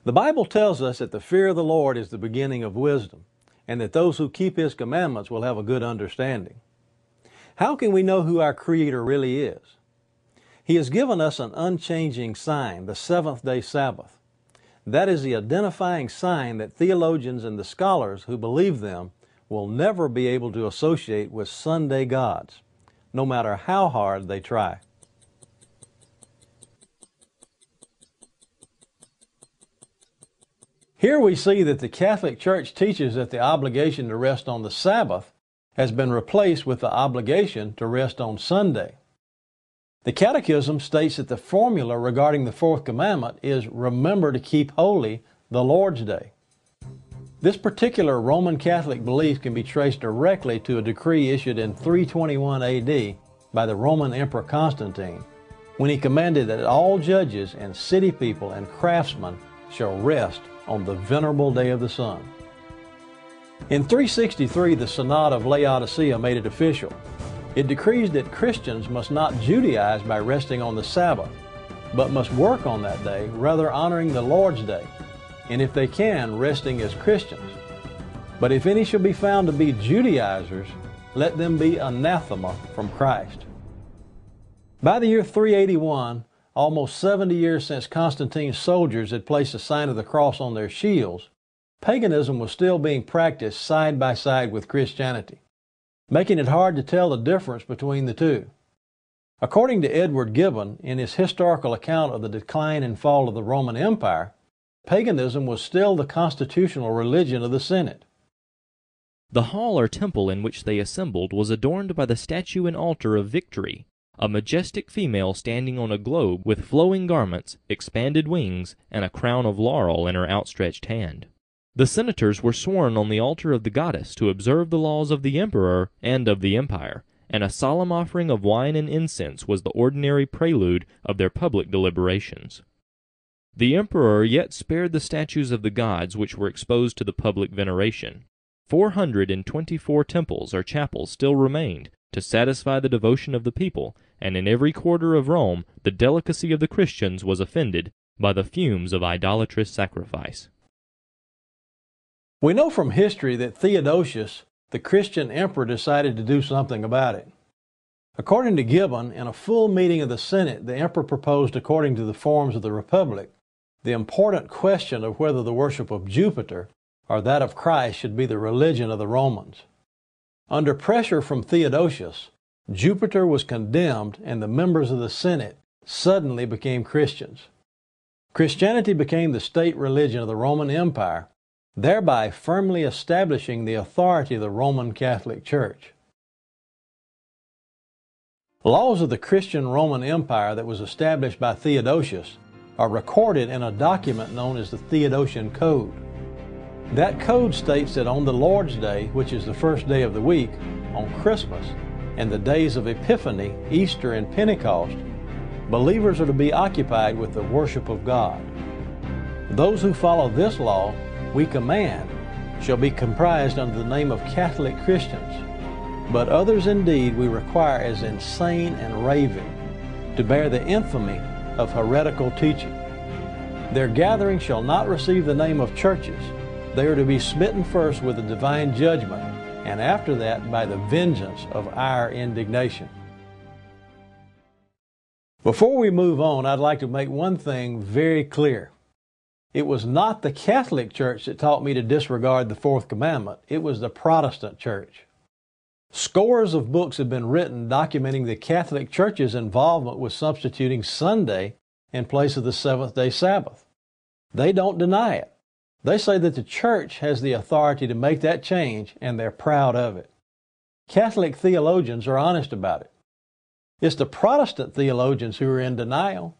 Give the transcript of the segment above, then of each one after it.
The Bible tells us that the fear of the Lord is the beginning of wisdom, and that those who keep His commandments will have a good understanding. How can we know who our Creator really is? He has given us an unchanging sign, the seventh-day Sabbath. That is the identifying sign that theologians and the scholars who believe them will never be able to associate with Sunday gods, no matter how hard they try. Here we see that the Catholic Church teaches that the obligation to rest on the Sabbath has been replaced with the obligation to rest on Sunday. The Catechism states that the formula regarding the fourth commandment is remember to keep holy the Lord's Day. This particular Roman Catholic belief can be traced directly to a decree issued in 321 AD by the Roman Emperor Constantine, when he commanded that all judges and city people and craftsmen shall rest on the venerable day of the sun. In 363, the Synod of Laodicea made it official. It decrees that Christians must not Judaize by resting on the Sabbath, but must work on that day, rather honoring the Lord's Day, and if they can, resting as Christians. But if any shall be found to be Judaizers, let them be anathema from Christ. By the year 381, almost 70 years since Constantine's soldiers had placed the sign of the cross on their shields, paganism was still being practiced side by side with Christianity, making it hard to tell the difference between the two. According to Edward Gibbon, in his historical account of the decline and fall of the Roman Empire, paganism was still the constitutional religion of the Senate. The hall or temple in which they assembled was adorned by the statue and altar of Victory, a majestic female standing on a globe with flowing garments, expanded wings, and a crown of laurel in her outstretched hand. The senators were sworn on the altar of the goddess to observe the laws of the emperor and of the empire, and a solemn offering of wine and incense was the ordinary prelude of their public deliberations. The emperor yet spared the statues of the gods which were exposed to the public veneration. 424 temples or chapels still remained to satisfy the devotion of the people, and in every quarter of Rome the delicacy of the Christians was offended by the fumes of idolatrous sacrifice. We know from history that Theodosius, the Christian emperor, decided to do something about it. According to Gibbon, in a full meeting of the Senate, the emperor proposed, according to the forms of the Republic, the important question of whether the worship of Jupiter or that of Christ should be the religion of the Romans. Under pressure from Theodosius, Jupiter was condemned and the members of the Senate suddenly became Christians. Christianity became the state religion of the Roman Empire, thereby firmly establishing the authority of the Roman Catholic Church. Laws of the Christian Roman Empire that was established by Theodosius are recorded in a document known as the Theodosian Code. That code states that on the Lord's Day, which is the first day of the week, on Christmas, and the days of Epiphany, Easter, and Pentecost, believers are to be occupied with the worship of God. Those who follow this law, we command, shall be comprised under the name of Catholic Christians, but others indeed we require as insane and raving, to bear the infamy of heretical teaching. Their gathering shall not receive the name of churches. They are to be smitten first with the divine judgment, and after that by the vengeance of our indignation. Before we move on, I'd like to make one thing very clear. It was not the Catholic Church that taught me to disregard the fourth commandment. It was the Protestant Church. Scores of books have been written documenting the Catholic Church's involvement with substituting Sunday in place of the seventh-day Sabbath. They don't deny it. They say that the Church has the authority to make that change, and they're proud of it. Catholic theologians are honest about it. It's the Protestant theologians who are in denial.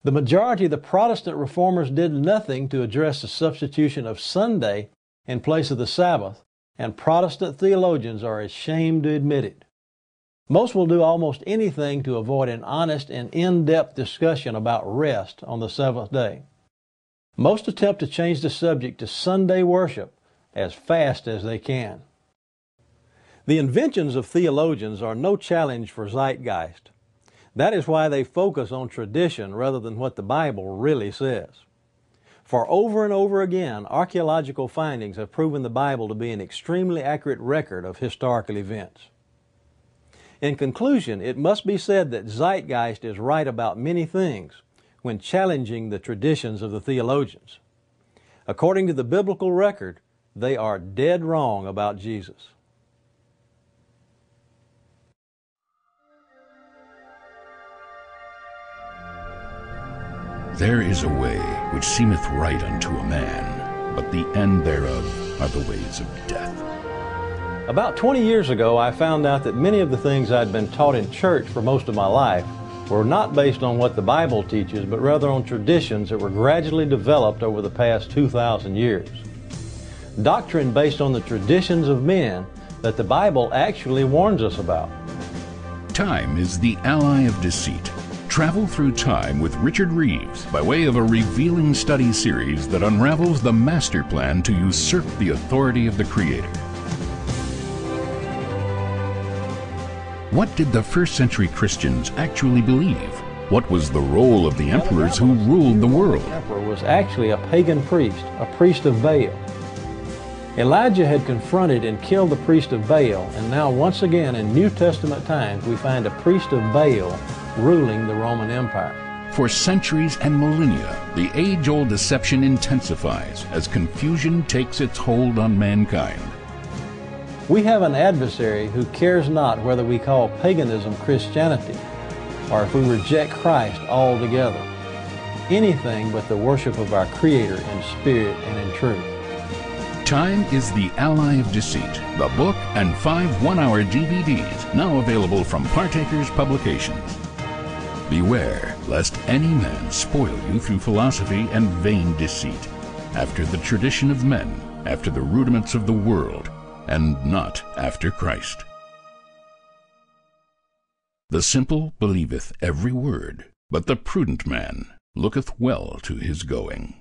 The majority of the Protestant reformers did nothing to address the substitution of Sunday in place of the Sabbath, and Protestant theologians are ashamed to admit it. Most will do almost anything to avoid an honest and in-depth discussion about rest on the seventh day. Most attempt to change the subject to Sunday worship as fast as they can. The inventions of theologians are no challenge for Zeitgeist. That is why they focus on tradition rather than what the Bible really says. For over and over again, archaeological findings have proven the Bible to be an extremely accurate record of historical events. In conclusion, it must be said that Zeitgeist is right about many things when challenging the traditions of the theologians. According to the biblical record, they are dead wrong about Jesus. There is a way which seemeth right unto a man, but the end thereof are the ways of death. About 20 years ago, I found out that many of the things I'd been taught in church for most of my life were not based on what the Bible teaches, but rather on traditions that were gradually developed over the past 2,000 years. Doctrine based on the traditions of men that the Bible actually warns us about. Time is the ally of deceit. Travel through time with Richard Rives by way of a revealing study series that unravels the master plan to usurp the authority of the Creator. What did the first century Christians actually believe? What was the role of the emperors who ruled the world? The emperor was actually a pagan priest, a priest of Baal. Elijah had confronted and killed the priest of Baal, and now once again in New Testament times we find a priest of Baal ruling the Roman Empire. For centuries and millennia, the age-old deception intensifies as confusion takes its hold on mankind. We have an adversary who cares not whether we call paganism Christianity or if we reject Christ altogether. Anything but the worship of our Creator in spirit and in truth. Time is the Ally of Deceit, the book and 5 one-hour DVDs now available from Partakers Publications. Beware lest any man spoil you through philosophy and vain deceit, after the tradition of men, after the rudiments of the world, and not after Christ. The simple believeth every word, but the prudent man looketh well to his going.